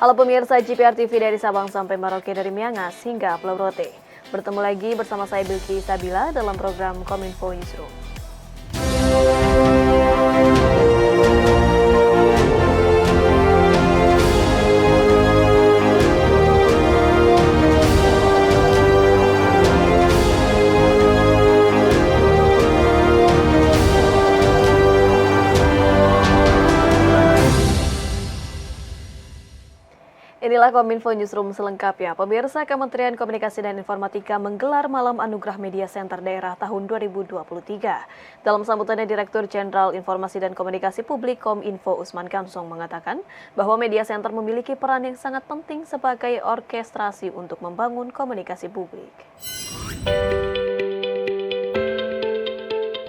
Halo pemirsa GPR TV dari Sabang sampai Merauke, dari Miangas hingga Pulau Rote. Bertemu lagi bersama saya Bilki Sabila dalam program Kominfo Newsroom. Inilah Kominfo Newsroom selengkapnya. Pemirsa, Kementerian Komunikasi dan Informatika menggelar Malam Anugerah Media Center Daerah tahun 2023. Dalam sambutannya, Direktur Jenderal Informasi dan Komunikasi Publik Kominfo Usman Kansong mengatakan bahwa media center memiliki peran yang sangat penting sebagai orkestrasi untuk membangun komunikasi publik.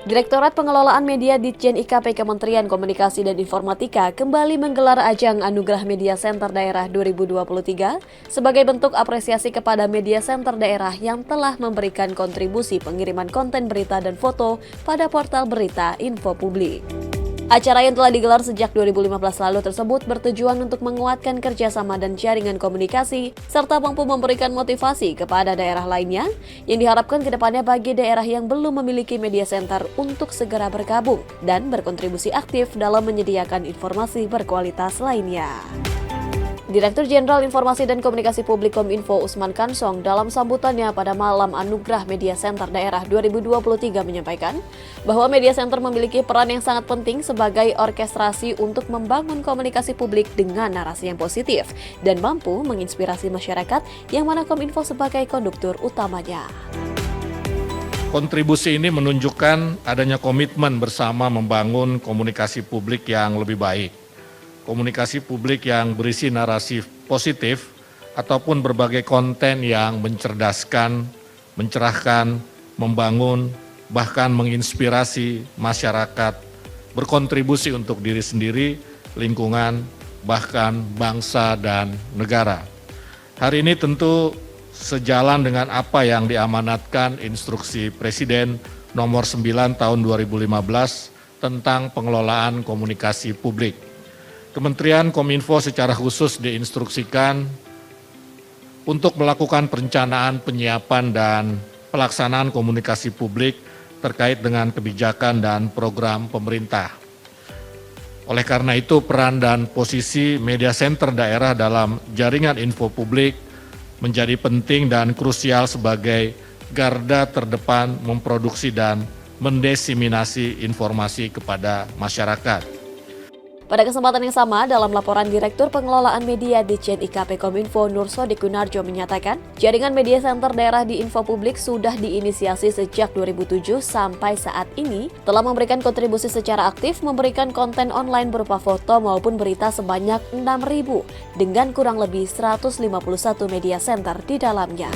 Direktorat Pengelolaan Media Ditjen IKP Kementerian Komunikasi dan Informatika kembali menggelar ajang Anugerah Media Center Daerah 2023 sebagai bentuk apresiasi kepada media center daerah yang telah memberikan kontribusi pengiriman konten berita dan foto pada portal berita info publik. Acara yang telah digelar sejak 2015 lalu tersebut bertujuan untuk menguatkan kerjasama dan jaringan komunikasi, serta mampu memberikan motivasi kepada daerah lainnya, yang diharapkan ke depannya bagi daerah yang belum memiliki media center untuk segera bergabung dan berkontribusi aktif dalam menyediakan informasi berkualitas lainnya. Direktur Jenderal Informasi dan Komunikasi Publik Kominfo Usman Kansong dalam sambutannya pada Malam Anugerah Media Center Daerah 2023 menyampaikan bahwa media center memiliki peran yang sangat penting sebagai orkestrasi untuk membangun komunikasi publik dengan narasi yang positif dan mampu menginspirasi masyarakat yang mana Kominfo sebagai konduktor utamanya. Kontribusi ini menunjukkan adanya komitmen bersama membangun komunikasi publik yang lebih baik. Komunikasi publik yang berisi narasi positif ataupun berbagai konten yang mencerdaskan, mencerahkan, membangun, bahkan menginspirasi masyarakat, berkontribusi untuk diri sendiri, lingkungan, bahkan bangsa dan negara. Hari ini tentu sejalan dengan apa yang diamanatkan Instruksi Presiden Nomor 9 Tahun 2015 tentang pengelolaan komunikasi publik. Kementerian Kominfo secara khusus diinstruksikan untuk melakukan perencanaan, penyiapan, dan pelaksanaan komunikasi publik terkait dengan kebijakan dan program pemerintah. Oleh karena itu, peran dan posisi media center daerah dalam jaringan info publik menjadi penting dan krusial sebagai garda terdepan memproduksi dan mendiseminasi informasi kepada masyarakat. Pada kesempatan yang sama, dalam laporan Direktur Pengelolaan Media Ditjen IKP Kominfo Nursodik Gunarjo menyatakan, jaringan media center daerah di info publik sudah diinisiasi sejak 2007 sampai saat ini, telah memberikan kontribusi secara aktif memberikan konten online berupa foto maupun berita sebanyak 6.000 dengan kurang lebih 151 media center di dalamnya.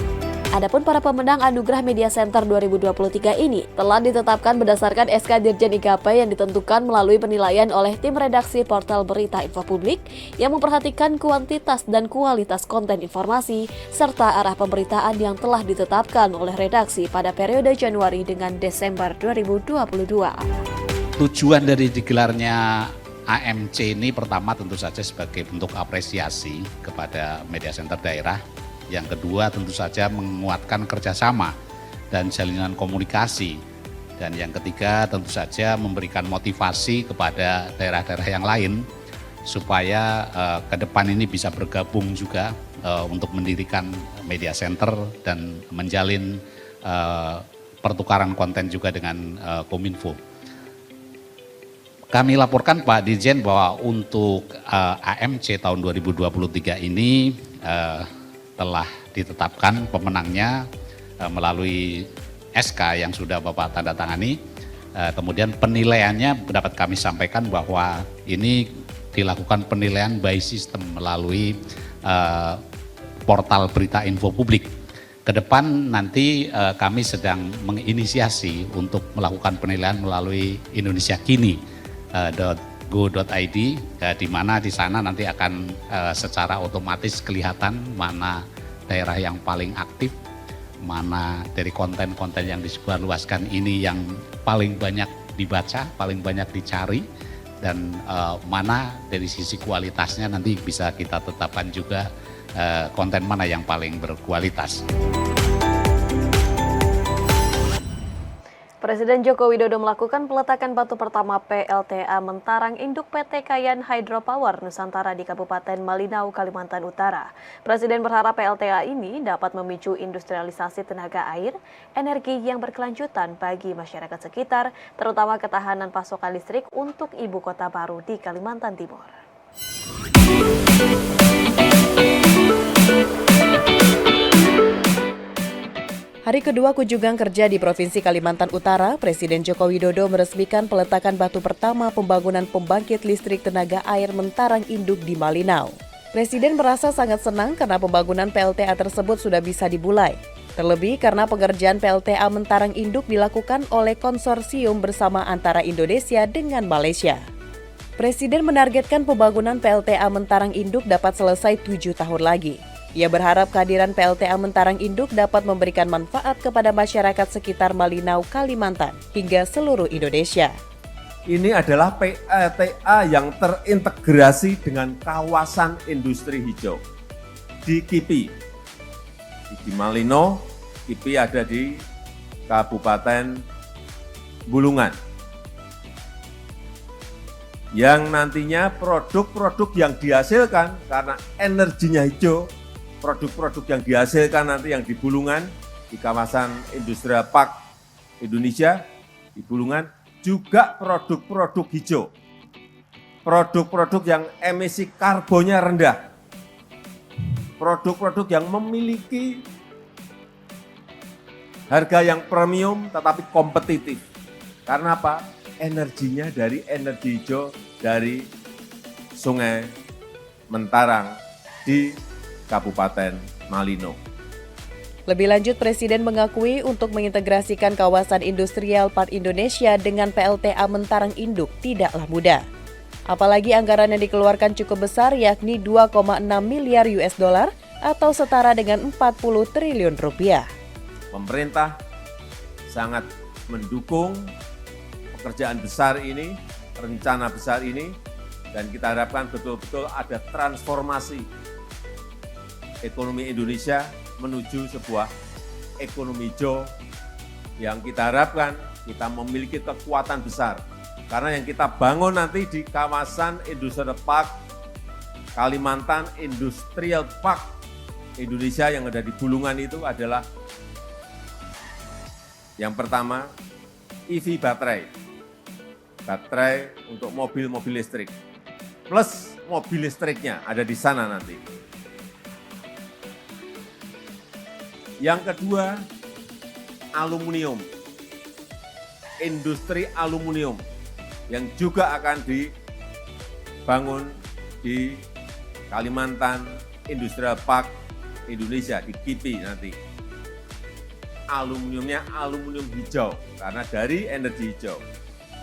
Adapun para pemenang Anugerah Media Center 2023 ini telah ditetapkan berdasarkan SK Dirjen IKP yang ditentukan melalui penilaian oleh tim redaksi portal berita info publik yang memperhatikan kuantitas dan kualitas konten informasi serta arah pemberitaan yang telah ditetapkan oleh redaksi pada periode Januari dengan Desember 2022. Tujuan dari digelarnya AMC ini pertama tentu saja sebagai bentuk apresiasi kepada media center daerah. Yang kedua tentu saja menguatkan kerjasama dan jalinan komunikasi. Dan yang ketiga tentu saja memberikan motivasi kepada daerah-daerah yang lain supaya ke depan ini bisa bergabung juga untuk mendirikan media center dan menjalin pertukaran konten juga dengan Kominfo. Kami laporkan Pak Dirjen bahwa untuk AMC tahun 2023 ini telah ditetapkan pemenangnya melalui SK yang sudah Bapak tanda tangani. Kemudian penilaiannya dapat kami sampaikan bahwa ini dilakukan penilaian by system melalui portal berita info publik. Ke depan nanti kami sedang menginisiasi untuk melakukan penilaian melalui Indonesia Kini .go.id, di mana di sana nanti akan secara otomatis kelihatan mana daerah yang paling aktif, mana dari konten-konten yang disebarluaskan ini yang paling banyak dibaca, paling banyak dicari, dan mana dari sisi kualitasnya nanti bisa kita tetapkan juga konten mana yang paling berkualitas. Presiden Joko Widodo melakukan peletakan batu pertama PLTA Mentarang induk PT Kayan Hydropower Nusantara di Kabupaten Malinau, Kalimantan Utara. Presiden berharap PLTA ini dapat memicu industrialisasi tenaga air, energi yang berkelanjutan bagi masyarakat sekitar, terutama ketahanan pasokan listrik untuk ibu kota baru di Kalimantan Timur. Hari kedua kunjungan kerja di Provinsi Kalimantan Utara, Presiden Joko Widodo meresmikan peletakan batu pertama pembangunan pembangkit listrik tenaga air Mentarang induk di Malinau. Presiden merasa sangat senang karena pembangunan PLTA tersebut sudah bisa dimulai. Terlebih karena pengerjaan PLTA Mentarang induk dilakukan oleh konsorsium bersama antara Indonesia dengan Malaysia. Presiden menargetkan pembangunan PLTA Mentarang induk dapat selesai 7 tahun lagi. Ia berharap kehadiran PLTA Mentarang induk dapat memberikan manfaat kepada masyarakat sekitar Malinau, Kalimantan, hingga seluruh Indonesia. Ini adalah PLTA yang terintegrasi dengan kawasan industri hijau di KIPI. Di Malinau, KIPI ada di Kabupaten Bulungan. Yang nantinya produk-produk yang dihasilkan karena energinya hijau, produk-produk yang dihasilkan nanti yang di Bulungan, di kawasan Industrial Park Indonesia, di Bulungan, juga produk-produk hijau. Produk-produk yang emisi karbonnya rendah. Produk-produk yang memiliki harga yang premium tetapi kompetitif. Karena apa? Energinya dari energi hijau dari Sungai Mentarang di Kabupaten Malinau. Lebih lanjut, Presiden mengakui untuk mengintegrasikan kawasan industrial Park Indonesia dengan PLTA Mentarang induk tidaklah mudah. Apalagi anggaran yang dikeluarkan cukup besar yakni 2,6 miliar US dollar atau setara dengan 40 triliun rupiah. Pemerintah sangat mendukung pekerjaan besar ini, rencana besar ini, dan kita harapkan betul-betul ada transformasi ekonomi Indonesia menuju sebuah ekonomi hijau yang kita harapkan kita memiliki kekuatan besar. Karena yang kita bangun nanti di kawasan Industrial Park Kalimantan Industrial Park Indonesia yang ada di Bulungan itu adalah yang pertama EV baterai. Baterai untuk mobil-mobil listrik. Plus mobil listriknya ada di sana nanti. Yang kedua, aluminium, industri aluminium yang juga akan dibangun di Kalimantan Industrial Park Indonesia, di KIPI nanti. Aluminiumnya aluminium hijau, karena dari energi hijau.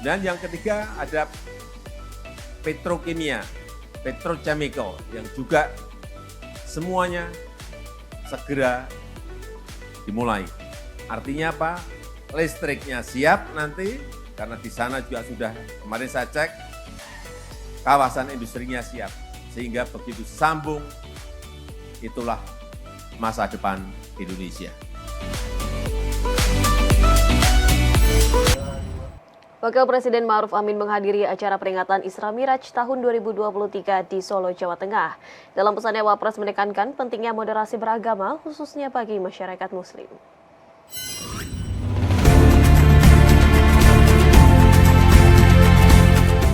Dan yang ketiga ada petrokimia, petrochemical, yang juga semuanya segera dimulai. Artinya apa? Listriknya siap nanti, karena di sana juga sudah kemarin saya cek, kawasan industrinya siap. Sehingga begitu sambung, itulah masa depan Indonesia. Wakil Presiden Ma'ruf Amin menghadiri acara peringatan Isra Miraj tahun 2023 di Solo, Jawa Tengah. Dalam pesannya, Wapres menekankan pentingnya moderasi beragama, khususnya bagi masyarakat Muslim.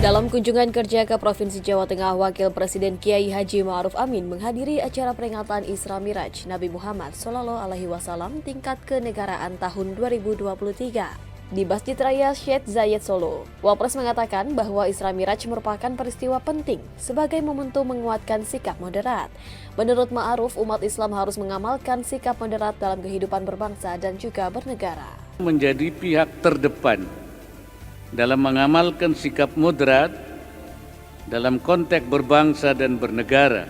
Dalam kunjungan kerja ke Provinsi Jawa Tengah, Wakil Presiden Kiai Haji Ma'ruf Amin menghadiri acara peringatan Isra Miraj Nabi Muhammad SAW tingkat kenegaraan tahun 2023. Di Masjid Raya Syed Zayed Solo, Wapres mengatakan bahwa Isra Miraj merupakan peristiwa penting sebagai momentum menguatkan sikap moderat. Menurut Ma'ruf, umat Islam harus mengamalkan sikap moderat dalam kehidupan berbangsa dan juga bernegara. Menjadi pihak terdepan dalam mengamalkan sikap moderat dalam konteks berbangsa dan bernegara.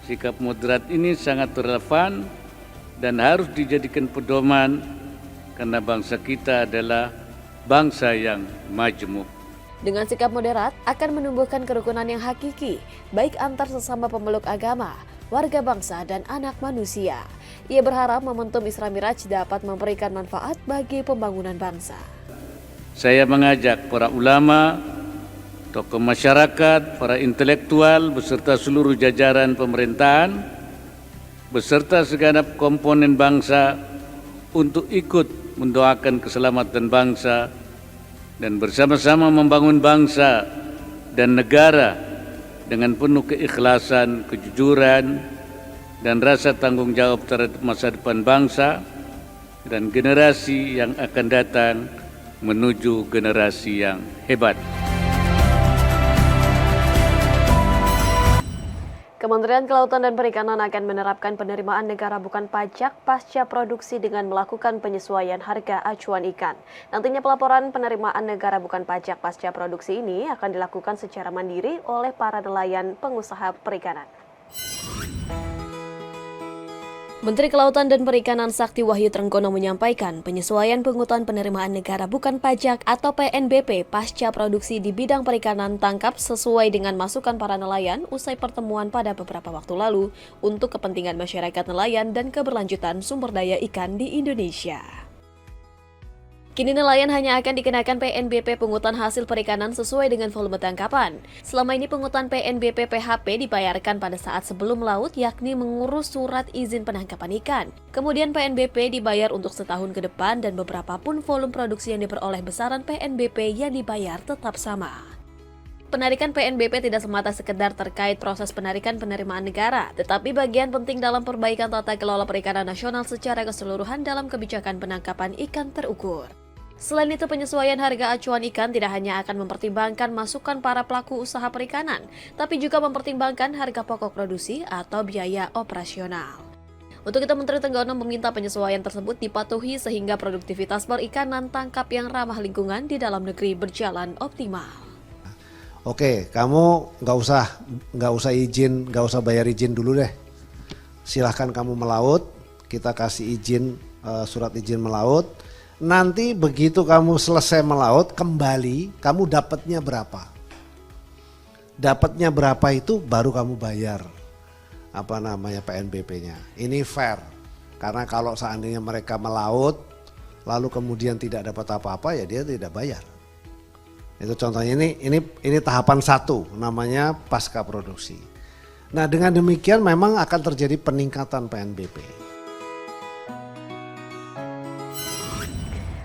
Sikap moderat ini sangat relevan dan harus dijadikan pedoman karena bangsa kita adalah bangsa yang majemuk. Dengan sikap moderat akan menumbuhkan kerukunan yang hakiki, baik antar sesama pemeluk agama, warga bangsa, dan anak manusia. Ia berharap momentum Isra Miraj dapat memberikan manfaat bagi pembangunan bangsa. Saya mengajak para ulama, tokoh masyarakat, para intelektual, beserta seluruh jajaran pemerintahan, beserta segenap komponen bangsa untuk ikut mendoakan keselamatan bangsa dan bersama-sama membangun bangsa dan negara dengan penuh keikhlasan, kejujuran, dan rasa tanggung jawab terhadap masa depan bangsa dan generasi yang akan datang menuju generasi yang hebat. Kementerian Kelautan dan Perikanan akan menerapkan penerimaan negara bukan pajak pasca produksi dengan melakukan penyesuaian harga acuan ikan. Nantinya pelaporan penerimaan negara bukan pajak pasca produksi ini akan dilakukan secara mandiri oleh para nelayan pengusaha perikanan. Menteri Kelautan dan Perikanan Sakti Wahyu Trenggono menyampaikan penyesuaian pungutan penerimaan negara bukan pajak atau PNBP pasca produksi di bidang perikanan tangkap sesuai dengan masukan para nelayan usai pertemuan pada beberapa waktu lalu untuk kepentingan masyarakat nelayan dan keberlanjutan sumber daya ikan di Indonesia. Kini nelayan hanya akan dikenakan PNBP pungutan hasil perikanan sesuai dengan volume tangkapan. Selama ini pungutan PNBP PHP dibayarkan pada saat sebelum laut, yakni mengurus surat izin penangkapan ikan. Kemudian PNBP dibayar untuk setahun ke depan dan beberapa pun volume produksi yang diperoleh besaran PNBP yang dibayar tetap sama. Penarikan PNBP tidak semata sekedar terkait proses penarikan penerimaan negara, tetapi bagian penting dalam perbaikan tata kelola perikanan nasional secara keseluruhan dalam kebijakan penangkapan ikan terukur. Selain itu, penyesuaian harga acuan ikan tidak hanya akan mempertimbangkan masukan para pelaku usaha perikanan, tapi juga mempertimbangkan harga pokok produksi atau biaya operasional. Untuk itu, Menteri Trenggono meminta penyesuaian tersebut dipatuhi sehingga produktivitas perikanan tangkap yang ramah lingkungan di dalam negeri berjalan optimal. Oke, kamu nggak usah bayar izin dulu deh. Silahkan kamu melaut, kita kasih izin, surat izin melaut. Nanti begitu kamu selesai melaut, kembali, kamu dapatnya berapa? Dapatnya berapa itu baru kamu bayar PNBP-nya. Ini fair, karena kalau seandainya mereka melaut, lalu kemudian tidak dapat apa-apa, ya dia tidak bayar. Itu contohnya, ini tahapan 1, namanya pasca produksi. Nah, dengan demikian memang akan terjadi peningkatan PNBP.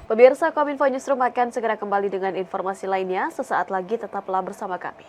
Pemirsa, Kominfo Newsroom akan segera kembali dengan informasi lainnya. Sesaat lagi tetaplah bersama kami.